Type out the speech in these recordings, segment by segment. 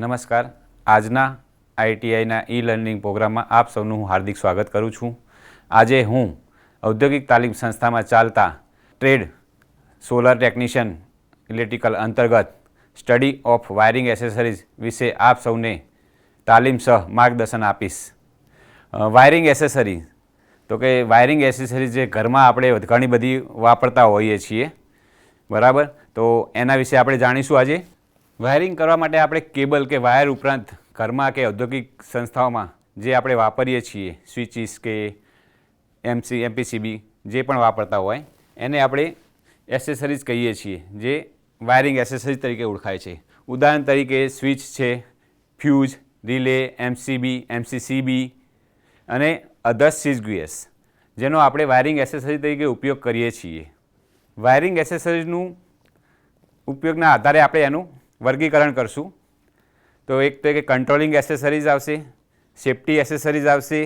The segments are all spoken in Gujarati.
નમસ્કાર. આજના આઈટીઆઈના ઈ લર્નિંગ પ્રોગ્રામમાં આપ સૌનું હું હાર્દિક સ્વાગત કરું છું. આજે હું ઔદ્યોગિક તાલીમ સંસ્થામાં ચાલતા ટ્રેડ સોલર ટેકનિશિયન ઇલેક્ટ્રિકલ અંતર્ગત સ્ટડી ઓફ વાયરિંગ એસેસરીઝ વિશે આપ સૌને તાલીમ સહ માર્ગદર્શન આપીશ. વાયરિંગ એસેસરીઝ તો કે વાયરિંગ એસેસરીઝ જે ઘરમાં આપણે ઘણી બધી વાપરતા હોઈએ છીએ, બરાબર, તો એના વિશે આપણે જાણીશું આજે. વાયરિંગ કરવા માટે આપણે કેબલ કે વાયર ઉપરાંત ઘરમાં કે ઔદ્યોગિક સંસ્થાઓમાં જે આપણે વાપરીએ છીએ, સ્વિચીસ કે એમપીસીબી જે પણ વાપરતા હોય એને આપણે એસેસરીઝ કહીએ છીએ, જે વાયરિંગ એસેસરીઝ તરીકે ઓળખાય છે. ઉદાહરણ તરીકે સ્વિચ છે, ફ્યુઝ, રિલે, એમસીબી, એમસીસીબી અને અધર્સ સીઝગીએસ, જેનો આપણે વાયરિંગ એસેસરીઝ તરીકે ઉપયોગ કરીએ છીએ. વાયરિંગ એસેસરીઝનું ઉપયોગના આધારે આપણે એનું વર્ગીકરણ કરશું. તો એક તો કે કંટ્રોલિંગ એસેસરીઝ આવશે, સેફ્ટી એસેસરીઝ આવશે,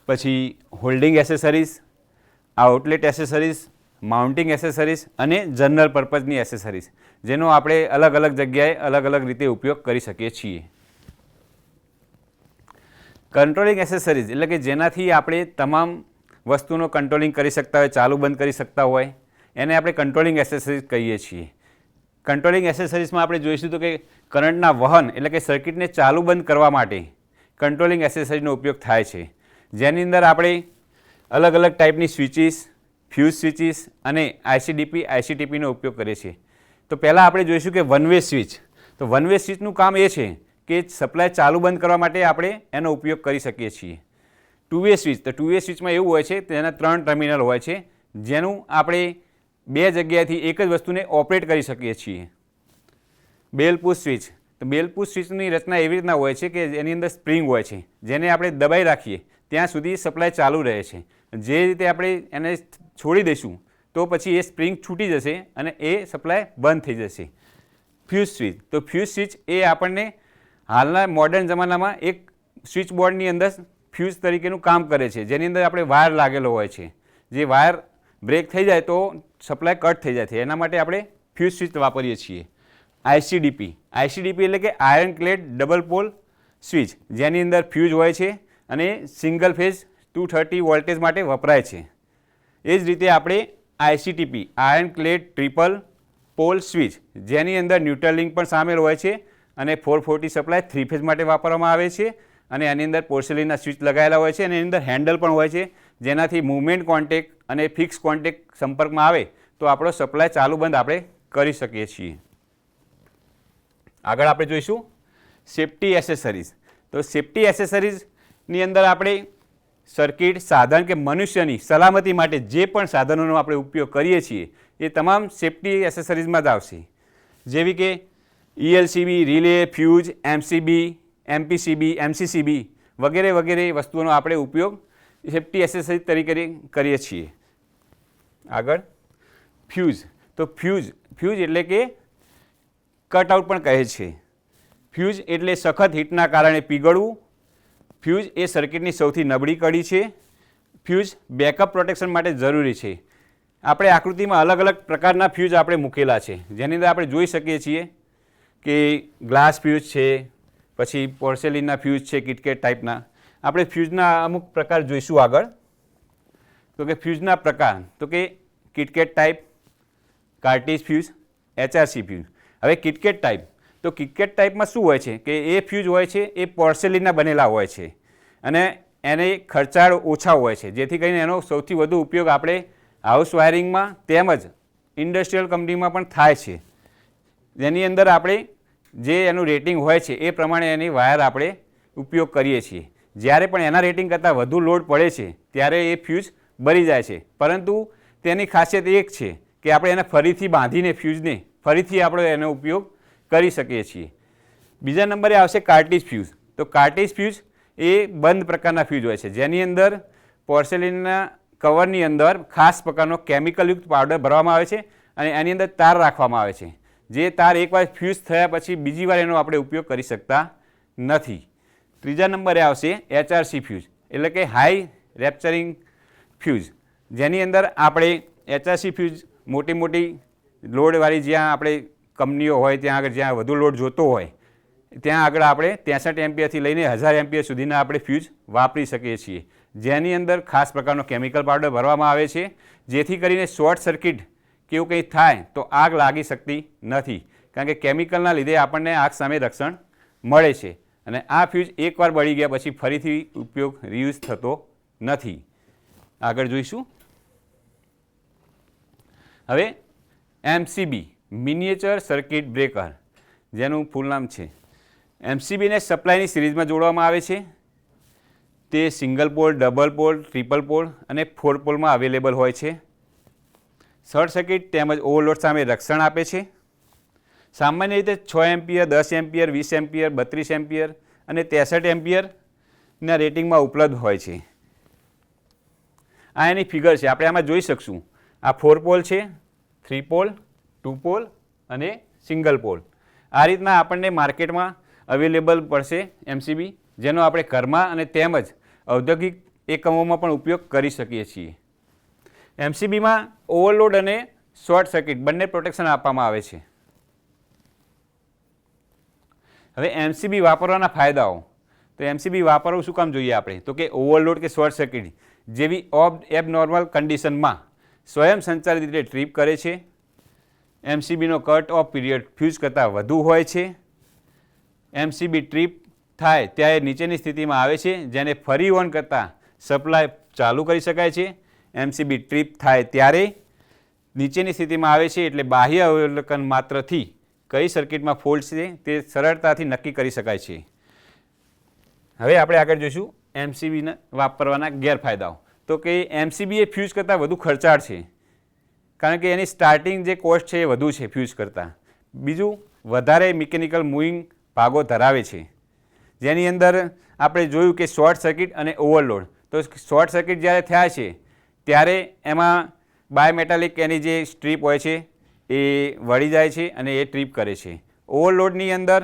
પછી holding accessories, outlet accessories, mounting accessories અને જનરલ પર્પઝની એસેસરીઝ, જેનો આપણે અલગ અલગ જગ્યાએ અલગ અલગ રીતે ઉપયોગ કરી શકીએ છીએ. કંટ્રોલિંગ એસેસરીઝ એટલે કે જેનાથી આપણે તમામ વસ્તુનો કંટ્રોલિંગ કરી શકતા હોય, ચાલુ બંધ કરી શકતા હોય, એને આપણે કંટ્રોલિંગ એસેસરીઝ કહીએ છીએ. કંટ્રોલિંગ એસેસરીઝમાં આપણે જોઈશું તો કે કરંટના વહન એટલે કે સર્કિટને ચાલુ બંધ કરવા માટે કંટ્રોલિંગ એસેસરીઝનો ઉપયોગ થાય છે, જેની અંદર આપણે અલગ અલગ ટાઈપની સ્વિચીસ, ફ્યુઝ સ્વિચીસ અને આઈસીટીપીનો ઉપયોગ કરીએ છીએ. તો પહેલાં આપણે જોઈશું કે વન વે સ્વિચ. તો વન વે સ્વિચનું કામ એ છે કે સપ્લાય ચાલુ બંધ કરવા માટે આપણે એનો ઉપયોગ કરી શકીએ છીએ. ટુ વે સ્વિચ, તો ટુ વે સ્વિચમાં એવું હોય છે તેના 3 ટર્મિનલ હોય છે, જેનું આપણે 2 જગ્યાએથી એક જ વસ્તુને ઓપરેટ કરી શકીએ છીએ. બેલ પુશ સ્વિચ, તો બેલ પુશ સ્વિચની રચના એવી રીતના હોય છે કે એની અંદર સ્પ્રિંગ હોય છે, જેને આપણે દબાઈ રાખીએ ત્યાં સુધી સપ્લાય ચાલુ રહે છે. જે રીતે આપણે એને છોડી દઈશું તો પછી એ સ્પ્રિંગ છૂટી જશે અને એ સપ્લાય બંધ થઈ જશે. ફ્યુઝ સ્વિચ, તો ફ્યુઝ સ્વિચ એ આપણને હાલના મોડર્ન જમાનામાં એક સ્વિચ બોર્ડની અંદર ફ્યુઝ તરીકેનું કામ કરે છે, જેની અંદર આપણે વાયર લાગેલો હોય છે. જે વાયર બ્રેક થઈ જાય તો સપ્લાય કટ થઈ જાય છે, એના માટે આપણે ફ્યુઝ સ્વિચ વાપરીએ છીએ. આઈસીડીપી એટલે કે iron clad double pole switch, જેની અંદર ફ્યુઝ હોય છે અને સિંગલ ફેઝ 230 વોલ્ટેજ માટે વપરાય છે. એ જ રીતે આપણે ICTP iron clad triple pole switch, જેની અંદર ન્યુટ્રલ લિંક પણ સામેલ હોય છે અને 440 સપ્લાય 3 ફેઝ માટે વાપરવામાં આવે છે અને એની અંદર પોર્સેલિનના સ્વિચ લગાવેલા હોય છે અને એની અંદર હેન્ડલ પણ હોય છે, જેનાથી મૂવમેન્ટ કોન્ટેક્ટ અને ફિક્સ કોન્ટેક્ટ સંપર્કમાં આવે તો આપણો સપ્લાય ચાલુ બંધ આપણે કરી શકીએ છીએ. આગળ આપણે જોઈશું સેફ્ટી એસેસરીઝ. તો સેફ્ટી એસેસરીઝની અંદર આપણે સર્કિટ, સાધન કે મનુષ્યની સલામતી માટે જે પણ સાધનોનો આપણે ઉપયોગ કરીએ છીએ એ તમામ સેફ્ટી એસેસરીઝમાં જ આવશે, જેવી કે ઈએલસીબી, રિલે, ફ્યુઝ, એમસીબી, એમપીસીબી, એમસીસીબી વગેરે વગેરે વસ્તુઓનો આપણે ઉપયોગ સેફ્ટી એસેસરીઝ તરીકે કરીએ છીએ. આગળ ફ્યુઝ, તો ફ્યુઝ એટલે કે કટઆઉટ પણ કહે છે. ફ્યુઝ એટલે સખત હીટના કારણે પીગળવું. ફ્યુઝ એ સર્કિટની સૌથી નબળી કડી છે. ફ્યુઝ બેકઅપ પ્રોટેક્શન માટે જરૂરી છે. આપણે આકૃતિમાં અલગ અલગ પ્રકારના ફ્યુઝ આપણે મૂકેલા છે, જેની અંદર આપણે જોઈ શકીએ છીએ કે ગ્લાસ ફ્યુઝ છે, પછી પોર્સેલિનના ફ્યુઝ છે, કિટકેટ ટાઈપના. આપણે ફ્યુઝના અમુક પ્રકાર જોઈશું આગળ. તો કે ફ્યુઝના પ્રકાર તો કે kitkat type, cartridge fuse, HRC fuse. હવે કિટકેટ ટાઈપ, તો કિટકેટ ટાઈપમાં શું હોય છે કે એ ફ્યુઝ હોય છે એ પોર્સેલિનના બનેલા હોય છે અને એને ખર્ચાળ ઓછા હોય છે, જેથી કરીને એનો સૌથી વધુ ઉપયોગ આપણે હાઉસ વાયરિંગમાં તેમજ ઇન્ડસ્ટ્રીયલ કંપનીમાં પણ થાય છે. જેની અંદર આપણે જે એનું રેટિંગ હોય છે એ પ્રમાણે એની વાયર આપણે ઉપયોગ કરીએ છીએ. જ્યારે પણ એના રેટિંગ કરતાં વધુ લોડ પડે છે ત્યારે એ ફ્યુઝ બળી જાય છે, પરંતુ તેની ખાસિયત એક છે કે આપણે એને ફરીથી બાંધીને ફ્યુઝને ફરીથી આપણે એનો ઉપયોગ કરી શકીએ છીએ. બીજા નંબરે આવશે કાર્ટિજ ફ્યુઝ. તો કાર્ટિજ ફ્યુઝ એ બંધ પ્રકારના ફ્યુઝ હોય છે, જેની અંદર પોર્સેલિનના કવરની અંદર ખાસ પ્રકારનો કેમિકલયુક્ત પાવડર ભરવામાં આવે છે અને એની અંદર તાર રાખવામાં આવે છે. જે તાર એકવાર ફ્યુઝ થયા પછી બીજી વાર એનો આપણે ઉપયોગ કરી શકતા નથી. ત્રીજા નંબરે આવશે એચઆરસી ફ્યુઝ એટલે કે હાઈ રેપ્ચરિંગ ફ્યુઝ, જેની અંદર આપણે એચઆરસી ફ્યુઝ મોટી લોડવાળી જ્યાં આપણે કંપનીઓ હોય ત્યાં આગળ જ્યાં વધુ લોડ જોતો હોય ત્યાં આગળ આપણે 63 એમ્પિયરથી લઈને 1000 એમ્પિયર સુધીના આપણે ફ્યુઝ વાપરી શકીએ છીએ, જેની અંદર ખાસ પ્રકારનો કેમિકલ પાવડર ભરવામાં આવે છે, જેથી કરીને શોર્ટ સર્કિટ કે એવું કંઈ થાય તો આગ લાગી શકતી નથી, કારણ કે કેમિકલના લીધે આપણને આગ સામે રક્ષણ મળે છે. અને આ ફ્યુઝ એકવાર બળી ગયા પછી ફરીથી ઉપયોગ રીયુઝ થતો નથી. આગળ જોઈશું. હવે MCB મિનિએચર સર્કિટ બ્રેકર, જેનું ફૂલ નામ છે. MCBને સપ્લાયની સિરીઝમાં જોડવામાં આવે છે. તે single pole, double pole, triple pole અને 4 પોલમાં અવેલેબલ હોય છે. શોર્ટ સર્કિટ તેમજ ઓવરલોડ સામે રક્ષણ આપે છે. સામાન્ય રીતે 6 એમ્પિયર, 10 એમ્પિયર, 20 એમ્પિયર, 32 એમ્પિયર અને 63 એમ્પિયરના રેટિંગમાં ઉપલબ્ધ હોય છે. આ એની ફિગર છે, આપણે આમાં જોઈ શકશું. આ 4 પોલ છે, 3 પોલ, 2 પોલ અને સિંગલ પોલ. આ રીતના આપણને માર્કેટમાં અવેલેબલ પડશે MCB, જેનો આપણે ઘરમાં અને તેમજ ઔદ્યોગિક એકમોમાં પણ ઉપયોગ કરી શકીએ છીએ. MCBમાં ઓવરલોડ અને શોર્ટ સર્કિટ બંને પ્રોટેક્શન આપવામાં આવે છે. હવે MCB વાપરવાના ફાયદાઓ. તો MCB વાપરવું શું કામ જોઈએ આપણે? તો કે ઓવરલોડ કે શોર્ટ સર્કિટ જેવી એબનોર્મલ કન્ડિશનમાં સ્વયં સંચાલિત રીતે ટ્રીપ કરે છે. MCBનો કટ ઓફ પીરિયડ ફ્યુઝ કરતાં વધુ હોય છે. MCB ટ્રીપ થાય ત્યારે નીચેની સ્થિતિમાં આવે છે, જેને ફરી ઓન કરતાં સપ્લાય ચાલુ કરી શકાય છે. MCB ટ્રીપ થાય ત્યારે નીચેની સ્થિતિમાં આવે છે, એટલે બાહ્ય અવલોકન માત્રથી કઈ સર્કિટમાં ફોલ્ટ છે તે સરળતાથી નક્કી કરી શકાય છે. હવે આપણે આગળ જોઈશું MCBના વાપરવાના ગેરફાયદાઓ. તો કે MCB એ ફ્યુઝ કરતાં વધુ ખર્ચાળ છે, કારણ કે એની સ્ટાર્ટિંગ જે કોસ્ટ છે એ વધુ છે ફ્યુઝ કરતાં. બીજું, વધારે મિકેનિકલ મૂવિંગ ભાગો ધરાવે છે, જેની અંદર આપણે જોયું કે શોર્ટ સર્કિટ અને ઓવરલોડ. તો શોર્ટ સર્કિટ જ્યારે થયા છે ત્યારે એમાં બાયમેટાલિક એની જે સ્ટ્રીપ હોય છે એ વળી જાય છે અને એ ટ્રીપ કરે છે. ઓવરલોડની અંદર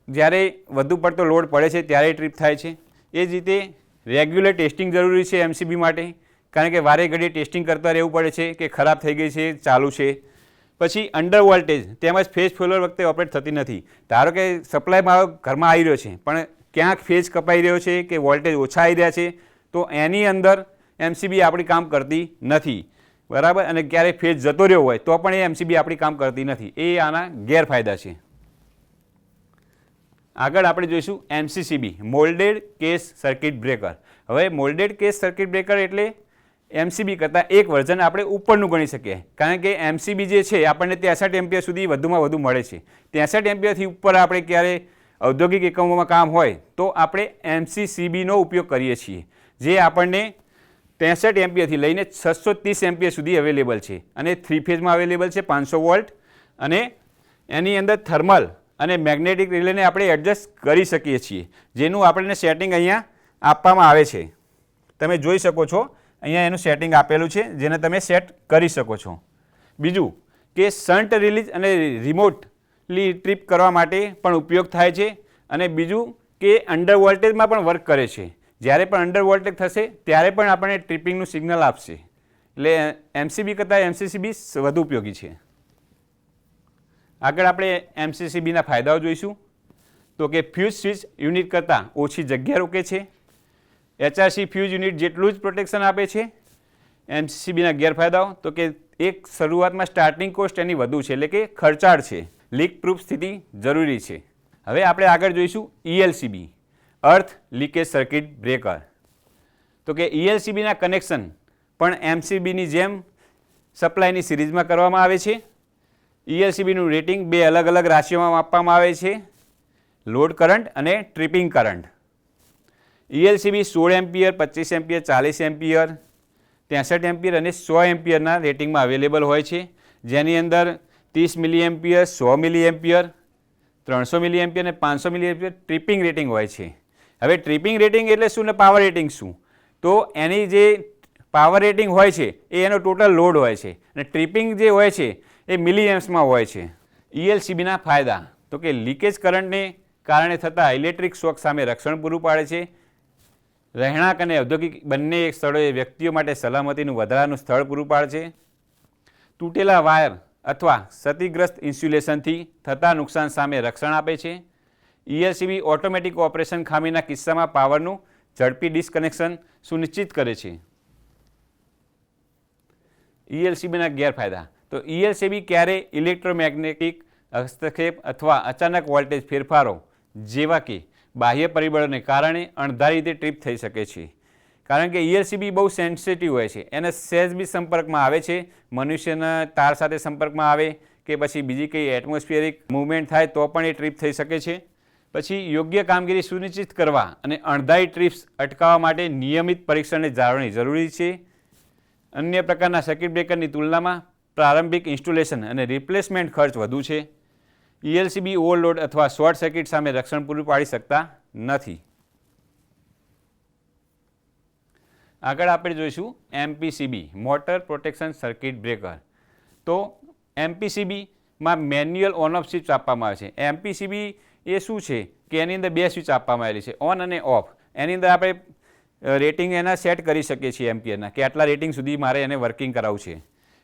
જ્યારે વધુ પડતો લોડ પડે છે ત્યારે ટ્રીપ થાય છે. એ જ રીતે રેગ્યુલર ટેસ્ટિંગ જરૂરી છે MCB માટે, કારણ કે વારે ઘડીએ ટેસ્ટિંગ કરતા રહેવું પડે છે કે ખરાબ થઈ ગઈ છે, ચાલુ છે. પછી અંડર વોલ્ટેજ તેમજ ફેઝ ફેલ્યોર વખતે ઓપરેટ થતી નથી. ધારો કે સપ્લાય મારો ઘરમાં આવી રહ્યો છે પણ ક્યાંક ફેઝ કપાઈ રહ્યો છે કે વોલ્ટેજ ઓછા આવી રહ્યા છે, તો એની અંદર MCB આપણી કામ કરતી નથી, બરાબર. અને ક્યારેક ફેઝ જતો રહ્યો હોય તો પણ એ MCB આપણી કામ કરતી નથી. એ આના ગેરફાયદા છે. આગળ આપણે જોઈશું MCCB moulded case circuit breaker. હવે મોલ્ડેડ કેસ સર્કિટ બ્રેકર એટલે MCB કરતાં એક વર્ઝન આપણે ઉપરનું ગણી શકીએ, કારણ કે MCB જે છે આપણને 63 એમ્પિયર સુધી વધુમાં વધુ મળે છે. 63 એમ્પિયરથી ઉપર આપણે ક્યારે ઔદ્યોગિક એકમોમાં કામ હોય તો આપણે MCCBનો ઉપયોગ કરીએ છીએ, જે આપણને 63 એમ્પિયરથી લઈને 630 એમ્પિયર સુધી અવેલેબલ છે અને 3 ફેઝમાં અવેલેબલ છે 500 વોલ્ટ, અને એની અંદર થર્મલ અને મેગ્નેટિક રિલેને આપણે એડજસ્ટ કરી શકીએ છીએ, જેનું આપણને સેટિંગ અહીંયા આપવામાં આવે છે. તમે જોઈ શકો છો અહીંયા એનું સેટિંગ આપેલું છે, જેને તમે સેટ કરી શકો છો. બીજું કે શન્ટ રિલીઝ અને રિમોટલી ટ્રીપ કરવા માટે પણ ઉપયોગ થાય છે. અને બીજું કે અંડર વોલ્ટેજમાં પણ વર્ક કરે છે. જ્યારે પણ અંડર વોલ્ટેજ થશે ત્યારે પણ આપણને ટ્રીપિંગનું સિગ્નલ આપશે. એટલે MCB કરતાં MCCB વધુ ઉપયોગી છે. આગળ આપણે MCCBના ફાયદાઓ જોઈશું. તો કે ફ્યુઝ સ્વિચ યુનિટ કરતાં ઓછી જગ્યા રોકે છે. HRC ફ્યુઝ યુનિટ જેટલું જ પ્રોટેક્શન આપે છે. MCCBના ગેરફાયદાઓ તો કે એક શરૂઆતમાં સ્ટાર્ટિંગ કોસ્ટ એની વધુ છે, એટલે કે ખર્ચાળ છે. લીક પ્રૂફ સ્થિતિ જરૂરી છે. હવે આપણે આગળ જોઈશું ELCB અર્થ લીકેજ સર્કિટ બ્રેકર. તો કે ELCBના કનેક્શન પણ MCBની જેમ સપ્લાયની સિરીઝમાં કરવામાં આવે છે. ELCBનું રેટિંગ બે અલગ અલગ રાશિઓમાં માપવામાં આવે છે, લોડ કરંટ અને tripping current. ELCB 16 ampere, 25 ampere, 40 ampere, 63 ampere અને 100 એમ્પિયરના રેટિંગમાં અવેલેબલ હોય છે, જેની અંદર 30 મિલી એમ્પિયર, 100 મિલી એમ્પિયર, 300 મિલી એમ્પિયર અને 500 મિલી એમ્પિયર ટ્રિપિંગ રેટિંગ હોય છે. હવે ટ્રિપિંગ રેટિંગ એટલે શું ને પાવર રેટિંગ શું? તો એની જે પાવર રેટિંગ હોય છે એ એનો ટોટલ લોડ હોય છે, અને ટ્રિપિંગ જે હોય છે એ મિલી એમ્પ્સમાં હોય છે. ELCBના ફાયદા તો કે લીકેજ કરંટને કારણે થતા ઇલેક્ટ્રિક શોક સામે રક્ષણ પૂરું પાડે છે. રહેણાંક અને ઔદ્યોગિક બંને સ્થળોએ વ્યક્તિઓ માટે સલામતીનું વધારાનું સ્થળ પૂરું પાડે છે. તૂટેલા વાયર અથવા ક્ષતિગ્રસ્ત ઇન્સ્યુલેશનથી થતા નુકસાન સામે રક્ષણ આપે છે. ELCB ઓટોમેટિક ઓપરેશન ખામીના કિસ્સામાં પાવરનું ઝડપી ડિસ્કનેક્શન સુનિશ્ચિત કરે છે. ELCBના ગેરફાયદા. તો ELCB ક્યારેય ઇલેક્ટ્રોમેગ્નેટિક હસ્તક્ષેપ અથવા અચાનક વોલ્ટેજ ફેરફારો જેવા કે બાહ્ય પરિબળોને કારણે અણધારી રીતે ટ્રીપ થઈ શકે છે. કારણ કે ELCB બહુ સેન્સિટિવ હોય છે, એને સહેજ બી સંપર્કમાં આવે છે, મનુષ્યના તાર સાથે સંપર્કમાં આવે કે પછી બીજી કંઈ એટમોસ્ફિયરિક મૂવમેન્ટ થાય તો પણ એ ટ્રીપ થઈ શકે છે. પછી યોગ્ય કામગીરી સુનિશ્ચિત કરવા અને અણધારી ટ્રીપ્સ અટકાવવા માટે નિયમિત પરીક્ષણની જાળવણી જરૂરી છે. અન્ય પ્રકારના સર્કિટ બ્રેકરની તુલનામાં પ્રારંભિક ઇન્સ્ટોલેશન અને રિપ્લેસમેન્ટ ખર્ચ વધુ છે. ELCB ઓવરલોડ અથવા શોર્ટ સર્કિટ સામે રક્ષણ પૂરું પાડી શકતા નથી. આગળ આપણે જોઈશું MPCB motor protection circuit breaker. તો MPCBમાં મેન્યુઅલ ઓન ઓફ સ્વિચ આપવામાં આવે છે. MPCB એ શું છે કે એની અંદર બે સ્વિચ આપવામાં આવેલી છે, ઓન અને ઓફ. એની અંદર આપણે રેટિંગ એના સેટ કરી શકીએ છીએ એમ્પિયરના, કે આટલા રેટિંગ સુધી મારે એને વર્કિંગ કરાવવું છે.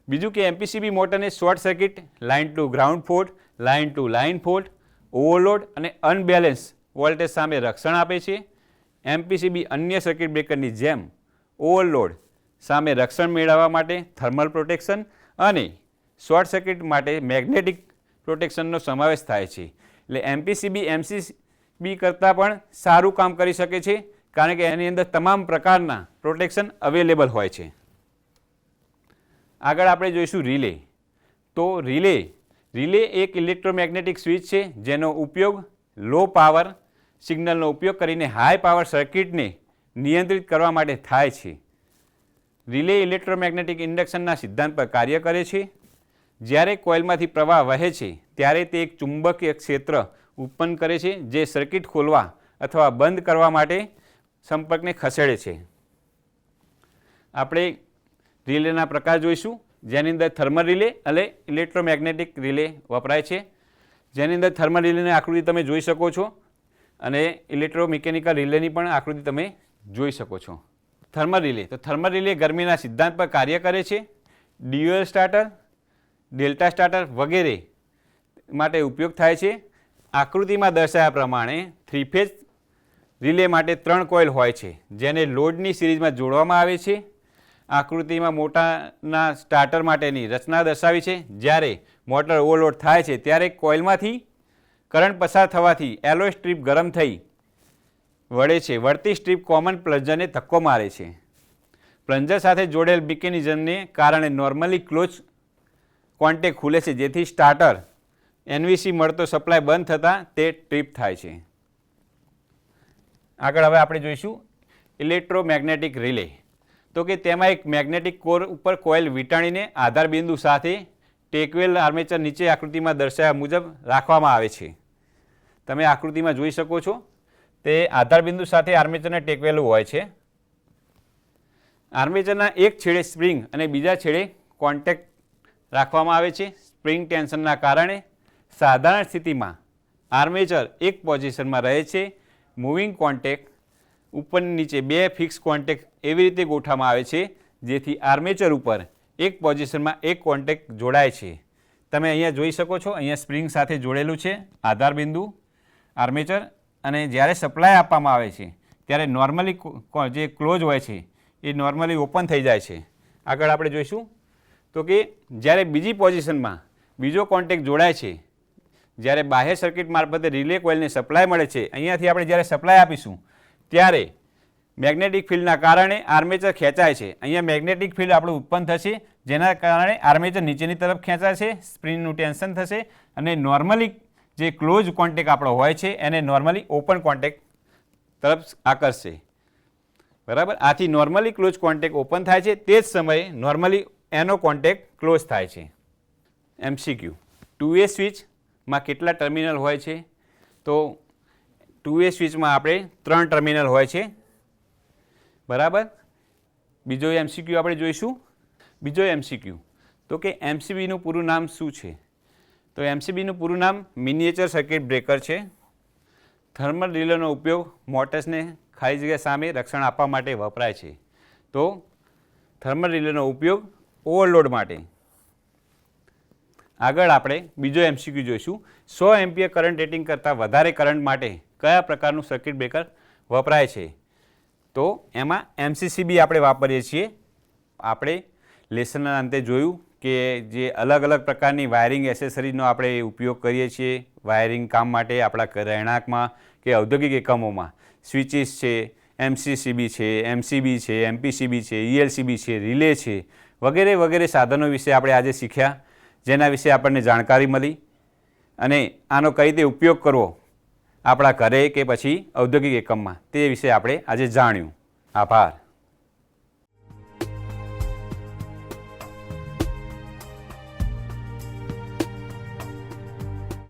બીજું કે MPCB મોટરને short circuit, line to ground fault, line to line fault, overload અને અનબેલેન્સ વોલ્ટેજ સામે રક્ષણ આપે છે. MPCB અન્ય સર્કિટ બ્રેકરની જેમ ઓવરલોડ સામે રક્ષણ મેળવવા માટે થર્મલ પ્રોટેક્શન અને શોર્ટ સર્કિટ માટે મેગ્નેટિક પ્રોટેક્શનનો સમાવેશ થાય છે. એટલે MPCB MCB કરતાં પણ સારું કામ કરી શકે છે, કારણ કે એની અંદર તમામ પ્રકારના પ્રોટેક્શન અવેલેબલ હોય છે. આગળ આપણે જોઈશું રિલે. તો રિલે એક ઇલેક્ટ્રોમેગ્નેટિક સ્વિચ છે જેનો ઉપયોગ લો પાવર સિગ્નલનો ઉપયોગ કરીને હાઈ પાવર સર્કિટને નિયંત્રિત કરવા માટે થાય છે. રિલે ઇલેક્ટ્રોમેગ્નેટિક ઇન્ડક્શનના સિદ્ધાંત પર કાર્ય કરે છે. જ્યારે કોઇલમાંથી પ્રવાહ વહે છે ત્યારે તે એક ચુંબકીય ક્ષેત્ર ઉત્પન્ન કરે છે જે સર્કિટ ખોલવા અથવા બંધ કરવા માટે સંપર્કને ખસેડે છે. આપણે રિલેના પ્રકાર જોઈશું, જેની અંદર થર્મલ રિલે અને ઇલેક્ટ્રોમેગ્નેટિક રિલે વપરાય છે. જેની અંદર થર્મલ રિલેની આકૃતિ તમે જોઈ શકો છો અને ઇલેક્ટ્રોમિકેનિકલ રિલેની પણ આકૃતિ તમે જોઈ શકો છો. Thermal relay. તો થર્મલ રિલે ગરમીના સિદ્ધાંત પર કાર્ય કરે છે. ડ્યુઅલ સ્ટાર્ટર, ડેલ્ટા સ્ટાર્ટર વગેરે માટે ઉપયોગ થાય છે. આકૃતિમાં દર્શાવ્યા પ્રમાણે 3 ફેઝ રિલે માટે 3 કોઇલ હોય છે જેને લોડની સિરીઝમાં જોડવામાં આવે છે. આકૃતિમાં મોટાના સ્ટાર્ટર માટેની રચના દર્શાવી છે. જ્યારે મોટર ઓવરલોડ થાય છે ત્યારે કોઇલમાંથી કરંટ પસાર થવાથી એલોય સ્ટ્રીપ ગરમ થઈ વળે છે. વળતી સ્ટ્રીપ કોમન પ્લન્જરને ધક્કો મારે છે. પ્લન્જર સાથે જોડેલ મિકેનિઝમને કારણે નોર્મલી ક્લોઝ કોન્ટેક ખુલે છે, જેથી સ્ટાર્ટર NVC મળતો સપ્લાય બંધ થતાં તે ટ્રીપ થાય છે. આગળ હવે આપણે જોઈશું ઇલેક્ટ્રોમેગ્નેટિક રિલે. તો કે તેમાં એક મેગ્નેટિક કોર ઉપર કોઇલ વીંટાળીને આધાર બિંદુ સાથે ટેકવેલ આર્મેચર નીચે આકૃતિમાં દર્શાવ્યા મુજબ રાખવામાં આવે છે. તમે આકૃતિમાં જોઈ શકો છો, તે આધાર બિંદુ સાથે આર્મેચરને ટેકવેલું હોય છે. આર્મેચરના એક છેડે સ્પ્રિંગ અને બીજા છેડે કોન્ટેક્ટ રાખવામાં આવે છે. સ્પ્રિંગ ટેન્શનના કારણે સાધારણ સ્થિતિમાં આર્મેચર એક પોઝિશનમાં રહે છે. મૂવિંગ કોન્ટેક્ટ ઉપર નીચે બે ફિક્સ કોન્ટેક્ટ એવી રીતે ગોઠવવામાં આવે છે જેથી આર્મેચર ઉપર એક પોઝિશનમાં એક કોન્ટેક્ટ જોડાય છે. તમે અહીંયા જોઈ શકો છો, અહીંયા સ્પ્રિંગ સાથે જોડેલું છે આધાર બિંદુ આર્મેચર, અને જ્યારે સપ્લાય આપવામાં આવે છે ત્યારે નોર્મલી જે ક્લોઝ હોય છે એ નોર્મલી ઓપન થઈ જાય છે. આગળ આપણે જોઈશું તો કે જ્યારે બીજી પોઝિશનમાં બીજો કોન્ટેક્ટ જોડાય છે, જ્યારે બાહ્ય સર્કિટ મારફતે રિલે કોઇલને સપ્લાય મળે છે, અહીંયાથી આપણે જ્યારે સપ્લાય આપીશું ત્યારે મેગ્નેટિક ફિલ્ડના કારણે આર્મેચર ખેંચાય છે. અહીંયા મેગ્નેટિક ફિલ્ડ આપણું ઉત્પન્ન થશે, જેના કારણે આર્મેચર નીચેની તરફ ખેંચાશે, સ્પ્રિંગનું ટેન્શન થશે અને નોર્મલી જે ક્લોઝ કોન્ટેક્ટ આપણો હોય છે એને નોર્મલી ઓપન કોન્ટેક્ટ તરફ આકર્ષશે. બરાબર. આથી નોર્મલી ક્લોઝ કોન્ટેક્ટ ઓપન થાય છે, તે જ સમયે નોર્મલી એનો કોન્ટેક્ટ ક્લોઝ થાય છે. MCQ. 2A સ્વિચમાં કેટલા ટર્મિનલ હોય છે? તો 2A સ્વિચમાં આપણે 3 ટર્મિનલ હોય છે. બરાબર. બીજો MCQ આપણે જોઈશું. બીજો MCQ તો કે MCBનું પૂરું નામ શું છે? તો MCBનું પૂરું નામ મિનિએચર સર્કિટ બ્રેકર છે. થર્મલ રિલેનો ઉપયોગ મોટર્સને ખાલી જગ્યા સામે રક્ષણ આપવા માટે વપરાય છે. તો થર્મલ રિલેનો ઉપયોગ ઓવરલોડ માટે આગળ આપણે બીજો MCQ જોઈશું. 100 એમ્પિયર કરંટ રેટિંગ કરતાં વધારે કરંટ માટે કયા પ્રકારનું સર્કિટ બ્રેકર વપરાય છે? તો એમાં MCCB આપણે વાપરીએ છીએ. આપણે લેસનના અંતે જોયું કે જે અલગ અલગ પ્રકારની વાયરિંગ એસેસરીઝનો આપણે ઉપયોગ કરીએ છીએ વાયરિંગ કામ માટે આપણા રહેણાંકમાં કે ઔદ્યોગિક એકમોમાં. સ્વિચીસ છે, MCCB છે, MCB છે, MPCB છે, ELCB છે, રિલે છે, વગેરે વગેરે સાધનો વિશે આપણે આજે શીખ્યા, જેના વિશે આપણને જાણકારી મળી અને આનો કઈ રીતે ઉપયોગ કરવો આપણા ઘરે કે પછી ઔદ્યોગિક એકમમાં તે વિશે આપણે આજે જાણ્યું. આભાર.